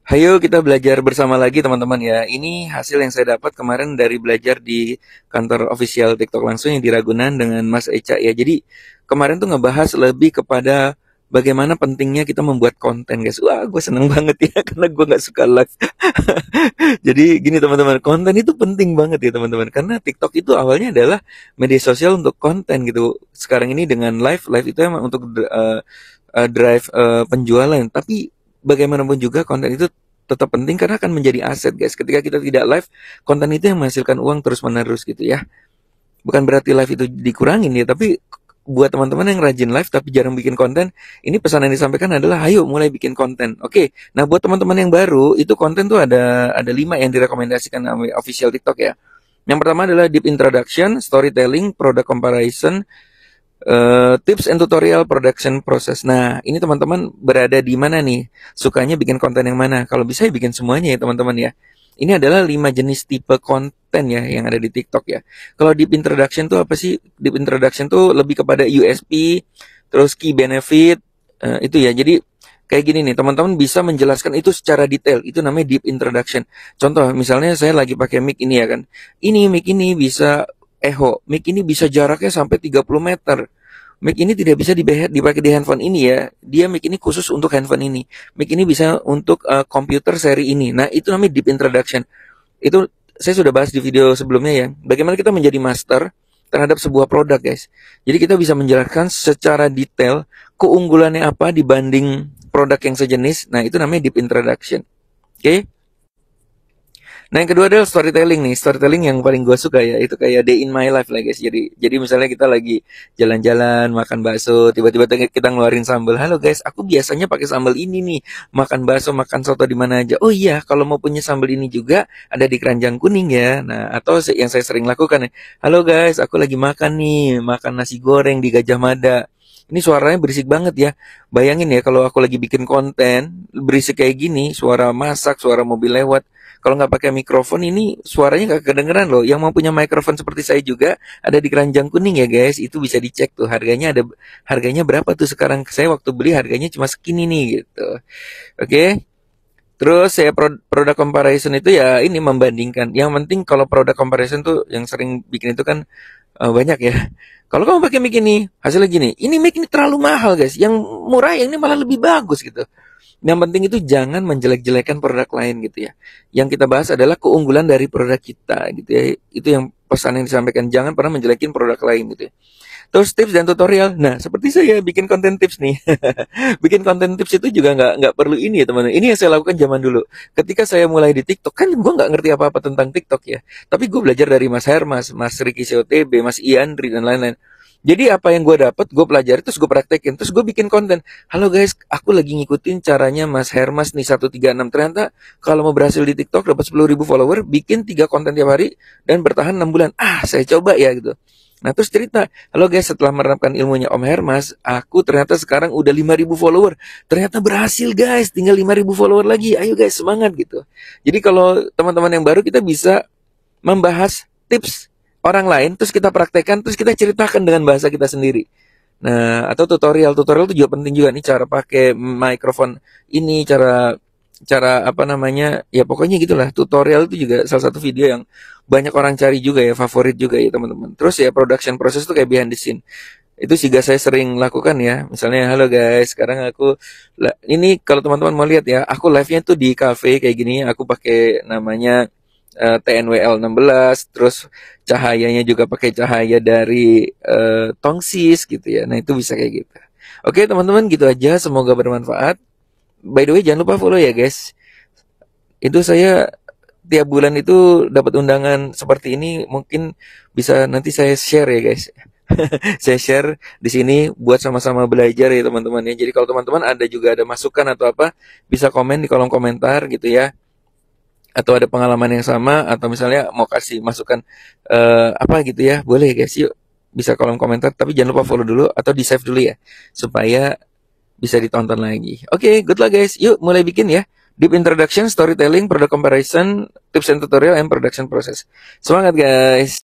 Hayo kita belajar bersama lagi teman-teman ya. Ini hasil yang saya dapat kemarin dari belajar di kantor official TikTok langsung yang di Ragunan dengan Mas Eca ya. Jadi kemarin tuh ngebahas lebih kepada bagaimana pentingnya kita membuat konten guys. Wah gue seneng banget ya karena gue nggak suka live. Jadi gini teman-teman, konten itu penting banget ya teman-teman. Karena TikTok itu awalnya adalah media sosial untuk konten gitu. Sekarang ini dengan live itu emang untuk drive penjualan. Tapi bagaimanapun juga konten itu tetap penting karena akan menjadi aset guys. Ketika kita tidak live, konten itu yang menghasilkan uang terus menerus gitu ya. Bukan berarti live itu dikurangin ya, tapi buat teman-teman yang rajin live tapi jarang bikin konten, ini pesan yang disampaikan adalah ayo mulai bikin konten. Oke, nah buat teman-teman yang baru, itu konten tuh ada 5 yang direkomendasikan sama official TikTok ya. Yang pertama adalah deep introduction, storytelling, product comparison, tips and tutorial production process. Nah, ini teman-teman berada di mana nih? Sukanya bikin konten yang mana? Kalau bisa ya bikin semuanya ya teman-teman ya. Ini adalah 5 jenis tipe konten ya yang ada di TikTok ya. Kalau deep introduction tuh apa sih? Deep introduction tuh lebih kepada USP, terus key benefit, itu ya. Jadi kayak gini nih, teman-teman bisa menjelaskan itu secara detail. Itu namanya deep introduction. Contoh, misalnya saya lagi pakai mic ini ya kan. Ini mic ini bisa echo. Mic ini bisa jaraknya sampai 30 meter. Mic ini tidak bisa dipakai di handphone ini ya. Dia mic ini khusus untuk handphone ini. Mic ini bisa untuk komputer seri ini. Nah, itu namanya deep introduction. Itu saya sudah bahas di video sebelumnya ya. Bagaimana kita menjadi master terhadap sebuah produk, guys. Jadi kita bisa menjelaskan secara detail keunggulannya apa dibanding produk yang sejenis. Nah, itu namanya deep introduction. Oke? Okay? Nah yang kedua adalah storytelling nih. Storytelling yang paling gue suka ya. Itu kayak day in my life lah guys. Jadi misalnya kita lagi jalan-jalan makan bakso, tiba-tiba kita ngeluarin sambal. Halo guys, aku biasanya pakai sambal ini nih. Makan bakso, makan soto di mana aja. Oh iya, kalau mau punya sambal ini juga ada di Keranjang Kuning ya. Nah atau yang saya sering lakukan ya. Halo guys, aku lagi makan nih, makan nasi goreng di Gajah Mada. Ini suaranya berisik banget ya. Bayangin ya kalau aku lagi bikin konten berisik kayak gini, suara masak, suara mobil lewat. Kalau nggak pakai mikrofon ini suaranya nggak kedengeran loh. Yang mau punya mikrofon seperti saya juga ada di Keranjang Kuning ya guys. Itu bisa dicek tuh harganya berapa tuh sekarang. Saya waktu beli harganya cuma segini nih gitu. Oke. Terus saya produk comparison itu ya ini membandingkan. Yang penting kalau produk comparison tuh yang sering bikin itu kan banyak ya. Kalau kamu pakai mic ini, hasilnya gini. Ini mic ini terlalu mahal guys. Yang murah yang ini malah lebih bagus gitu. Yang penting itu jangan menjelek-jelekan produk lain gitu ya. Yang kita bahas adalah keunggulan dari produk kita gitu ya. Itu yang pesan yang disampaikan. Jangan pernah menjelekin produk lain gitu ya. Terus tips dan tutorial. Nah, seperti saya bikin konten tips nih. Bikin konten tips itu juga nggak perlu ini ya teman-teman. Ini yang saya lakukan zaman dulu. Ketika saya mulai di TikTok, kan gue nggak ngerti apa-apa tentang TikTok ya. Tapi gue belajar dari Mas Hermas, Mas Ricky COTB, Mas Iandri, dan lain-lain. Jadi apa yang gue dapat, gue pelajari, terus gue praktekin, terus gue bikin konten. Halo guys, aku lagi ngikutin caranya Mas Hermas nih 136. Ternyata kalau mau berhasil di TikTok dapat 10.000 follower, bikin 3 konten tiap hari dan bertahan 6 bulan. Ah, saya coba ya gitu. Nah terus cerita, halo guys, setelah menerapkan ilmunya Om Hermas, aku ternyata sekarang udah 5.000 follower. Ternyata berhasil guys, tinggal 5.000 follower lagi. Ayo guys, semangat gitu. Jadi kalau teman-teman yang baru, kita bisa membahas tips orang lain, terus kita praktekkan, terus kita ceritakan dengan bahasa kita sendiri. Nah, atau tutorial itu juga penting juga nih, cara pakai mikrofon ini, cara cara apa namanya, ya pokoknya gitulah. Tutorial itu juga salah satu video yang banyak orang cari juga ya, favorit juga ya teman-teman. Terus ya production proses tuh kayak behind the scene. Itu sih guys saya sering lakukan ya. Misalnya halo guys, sekarang aku ini kalau teman-teman mau lihat ya, aku live-nya tuh di cafe kayak gini, aku pakai namanya TNWL 16, terus cahayanya juga pakai cahaya dari tongsis gitu ya. Nah, itu bisa kayak gitu. Oke, teman-teman gitu aja, semoga bermanfaat. By the way, jangan lupa follow ya, guys. Itu saya tiap bulan itu dapat undangan seperti ini, mungkin bisa nanti saya share ya, guys. Saya share di sini buat sama-sama belajar ya, teman-teman ya. Jadi kalau teman-teman ada juga ada masukan atau apa, bisa komen di kolom komentar gitu ya, atau ada pengalaman yang sama, atau misalnya mau kasih masukan apa gitu ya, boleh guys, yuk bisa kolom komentar. Tapi jangan lupa follow dulu atau di save dulu ya, supaya bisa ditonton lagi. Oke, good luck guys, yuk mulai bikin ya. Deep introduction, storytelling, product comparison, tips and tutorial, and production process. Semangat guys.